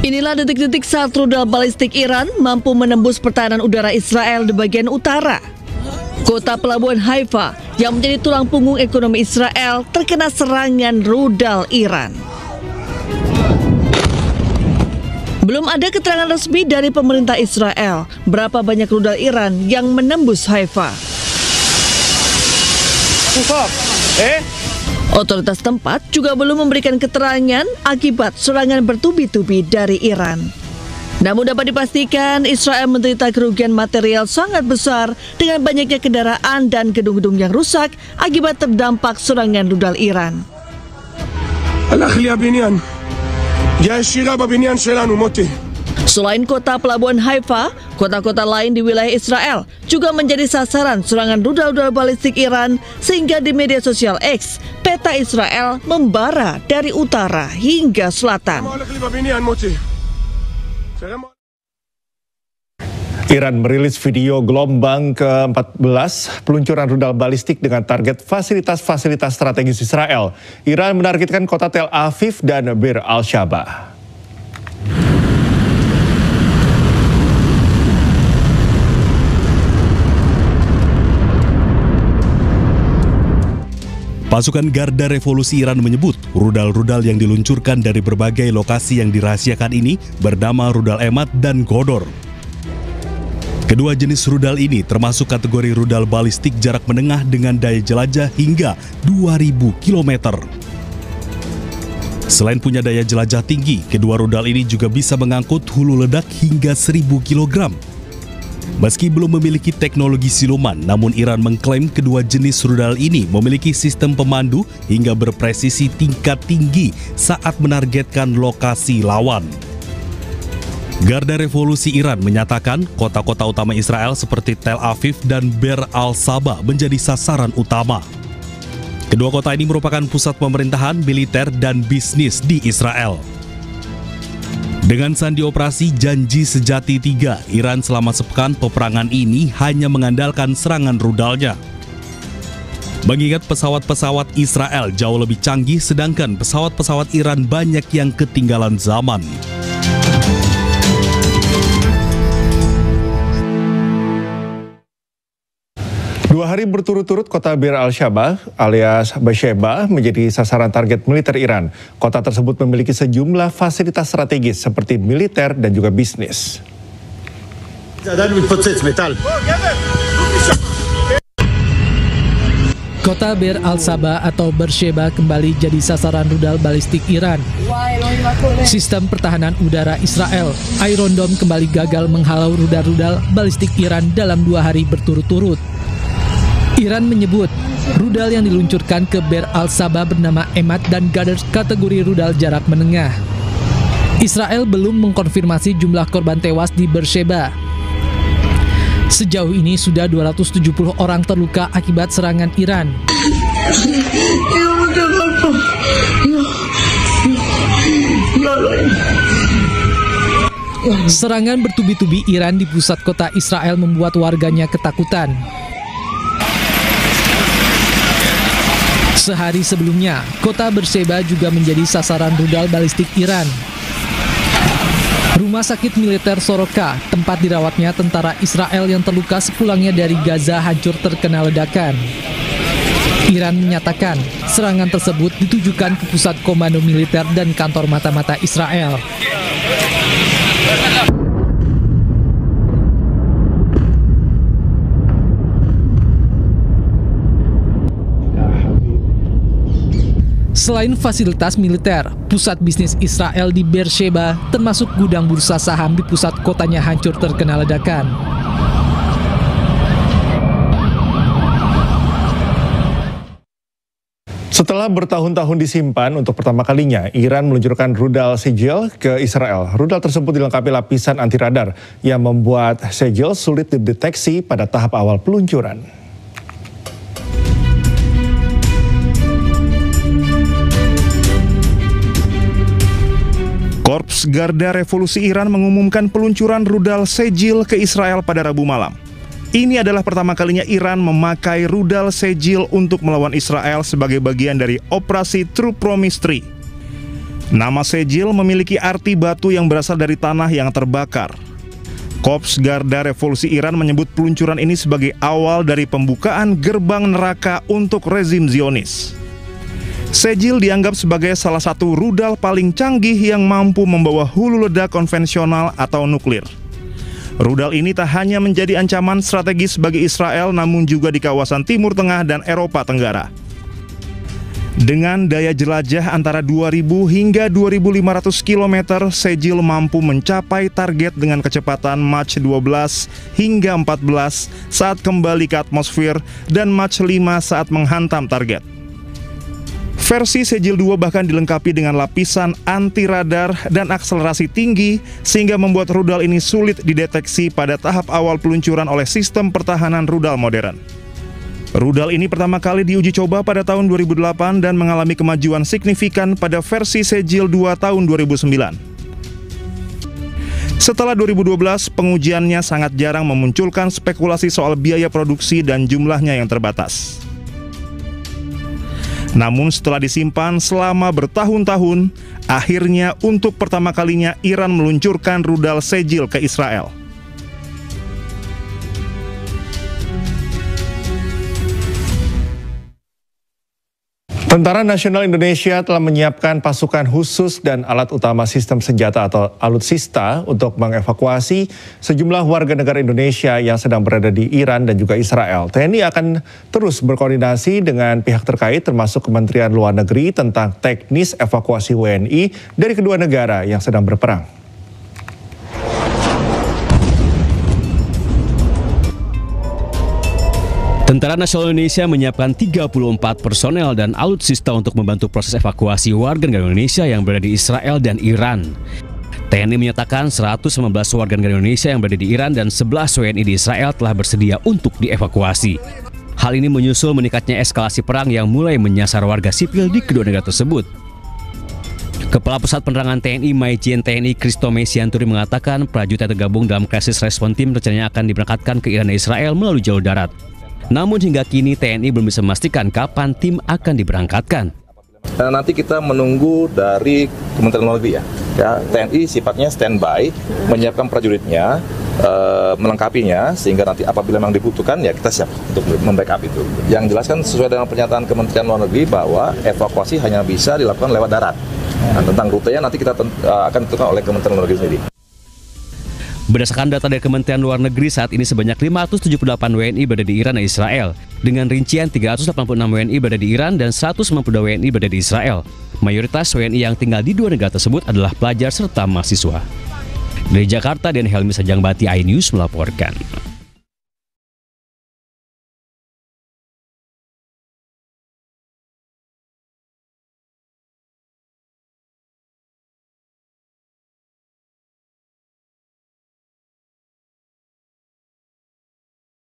Inilah detik-detik saat rudal balistik Iran mampu menembus pertahanan udara Israel di bagian utara. Kota pelabuhan Haifa yang menjadi tulang punggung ekonomi Israel terkena serangan rudal Iran. Belum ada keterangan resmi dari pemerintah Israel berapa banyak rudal Iran yang menembus Haifa. Otoritas tempat juga belum memberikan keterangan akibat serangan bertubi-tubi dari Iran. Namun dapat dipastikan Israel menderita kerugian material sangat besar dengan banyaknya kendaraan dan gedung-gedung yang rusak akibat terdampak serangan rudal Iran. Selain kota pelabuhan Haifa, kota-kota lain di wilayah Israel juga menjadi sasaran serangan rudal-rudal balistik Iran sehingga di media sosial X, peta Israel membara dari utara hingga selatan. Iran merilis video gelombang ke-14 peluncuran rudal balistik dengan target fasilitas-fasilitas strategis Israel. Iran menargetkan kota Tel Aviv dan Bir al-Shaba. Pasukan Garda Revolusi Iran menyebut rudal-rudal yang diluncurkan dari berbagai lokasi yang dirahasiakan ini bernama rudal Emad dan Godor. Kedua jenis rudal ini termasuk kategori rudal balistik jarak menengah dengan daya jelajah hingga 2000 km. Selain punya daya jelajah tinggi, kedua rudal ini juga bisa mengangkut hulu ledak hingga 1000 kg. Meski belum memiliki teknologi siluman, namun Iran mengklaim kedua jenis rudal ini memiliki sistem pemandu hingga berpresisi tingkat tinggi saat menargetkan lokasi lawan. Garda Revolusi Iran menyatakan kota-kota utama Israel seperti Tel Aviv dan Bir al-Shaba menjadi sasaran utama. Kedua kota ini merupakan pusat pemerintahan, militer, dan bisnis di Israel. Dengan sandi operasi Janji Sejati 3, Iran selama sepekan peperangan ini hanya mengandalkan serangan rudalnya. Mengingat pesawat-pesawat Israel jauh lebih canggih, sedangkan pesawat-pesawat Iran banyak yang ketinggalan zaman. Dua hari berturut-turut kota Bir al-Shaba alias Beersheba menjadi sasaran target militer Iran. Kota tersebut memiliki sejumlah fasilitas strategis seperti militer dan juga bisnis. Kota Bir al-Shaba atau Beersheba kembali jadi sasaran rudal balistik Iran. Sistem pertahanan udara Israel, Iron Dome, kembali gagal menghalau rudal-rudal balistik Iran dalam 2 hari berturut-turut. Iran menyebut rudal yang diluncurkan ke Bir al-Shaba bernama Emad dan Godor kategori rudal jarak menengah. Israel belum mengkonfirmasi jumlah korban tewas di Beersheba. Sejauh ini sudah 270 orang terluka akibat serangan Iran. Serangan bertubi-tubi Iran di pusat kota Israel membuat warganya ketakutan. Sehari sebelumnya, kota Beersheba juga menjadi sasaran rudal balistik Iran. Rumah sakit militer Soroka, tempat dirawatnya tentara Israel yang terluka sepulangnya dari Gaza, hancur terkena ledakan. Iran menyatakan serangan tersebut ditujukan ke pusat komando militer dan kantor mata-mata Israel. Selain fasilitas militer, pusat bisnis Israel di Beersheba termasuk gudang bursa saham di pusat kotanya hancur terkena ledakan. Setelah bertahun-tahun disimpan, untuk pertama kalinya Iran meluncurkan rudal Sejil ke Israel. Rudal tersebut dilengkapi lapisan anti radar yang membuat Sejil sulit dideteksi pada tahap awal peluncuran. Korps Garda Revolusi Iran mengumumkan peluncuran rudal Sejil ke Israel pada Rabu malam. Ini adalah pertama kalinya Iran memakai rudal Sejil untuk melawan Israel sebagai bagian dari operasi True Promise 3. Nama Sejil memiliki arti batu yang berasal dari tanah yang terbakar. Korps Garda Revolusi Iran menyebut peluncuran ini sebagai awal dari pembukaan gerbang neraka untuk rezim Zionis. Sejil dianggap sebagai salah satu rudal paling canggih yang mampu membawa hulu ledak konvensional atau nuklir. Rudal ini tak hanya menjadi ancaman strategis bagi Israel, namun juga di kawasan Timur Tengah dan Eropa Tenggara. Dengan daya jelajah antara 2.000 hingga 2.500 km, Sejil mampu mencapai target dengan kecepatan Mach 12 hingga 14 saat kembali ke atmosfer dan Mach 5 saat menghantam target. Versi Sejil 2 bahkan dilengkapi dengan lapisan anti-radar dan akselerasi tinggi sehingga membuat rudal ini sulit dideteksi pada tahap awal peluncuran oleh sistem pertahanan rudal modern. Rudal ini pertama kali diuji coba pada tahun 2008 dan mengalami kemajuan signifikan pada versi Sejil 2 tahun 2009. Setelah 2012, pengujiannya sangat jarang memunculkan spekulasi soal biaya produksi dan jumlahnya yang terbatas. Namun setelah disimpan selama bertahun-tahun, akhirnya untuk pertama kalinya Iran meluncurkan rudal Sejil ke Israel. Tentara Nasional Indonesia telah menyiapkan pasukan khusus dan alat utama sistem senjata atau alutsista untuk mengevakuasi sejumlah warga negara Indonesia yang sedang berada di Iran dan juga Israel. TNI akan terus berkoordinasi dengan pihak terkait termasuk Kementerian Luar Negeri tentang teknis evakuasi WNI dari kedua negara yang sedang berperang. Tentara Nasional Indonesia menyiapkan 34 personel dan alutsista untuk membantu proses evakuasi warga negara Indonesia yang berada di Israel dan Iran. TNI menyatakan 119 warga negara Indonesia yang berada di Iran dan 11 WNI di Israel telah bersedia untuk dievakuasi. Hal ini menyusul meningkatnya eskalasi perang yang mulai menyasar warga sipil di kedua negara tersebut. Kepala Pusat Penerangan TNI Majen TNI Kristome Sianturi mengatakan prajurit yang tergabung dalam Crisis Response Team rencananya akan diberangkatkan ke Iran dan Israel melalui jalur darat. Namun hingga kini TNI belum bisa memastikan kapan tim akan diberangkatkan. Nanti kita menunggu dari Kementerian Luar Negeri ya. TNI sifatnya standby, menyiapkan prajuritnya, melengkapinya, sehingga nanti apabila memang dibutuhkan ya kita siap untuk membackup itu. Yang jelas kan sesuai dengan pernyataan Kementerian Luar Negeri bahwa evakuasi hanya bisa dilakukan lewat darat. Nah, tentang rutenya nanti kita akan ditentukan oleh Kementerian Luar Negeri sendiri. Berdasarkan data dari Kementerian Luar Negeri, saat ini sebanyak 578 WNI berada di Iran dan Israel, dengan rincian 386 WNI berada di Iran dan 192 WNI berada di Israel. Mayoritas WNI yang tinggal di dua negara tersebut adalah pelajar serta mahasiswa. Dari Jakarta, Dan Helmi Sajangbati, iNews melaporkan.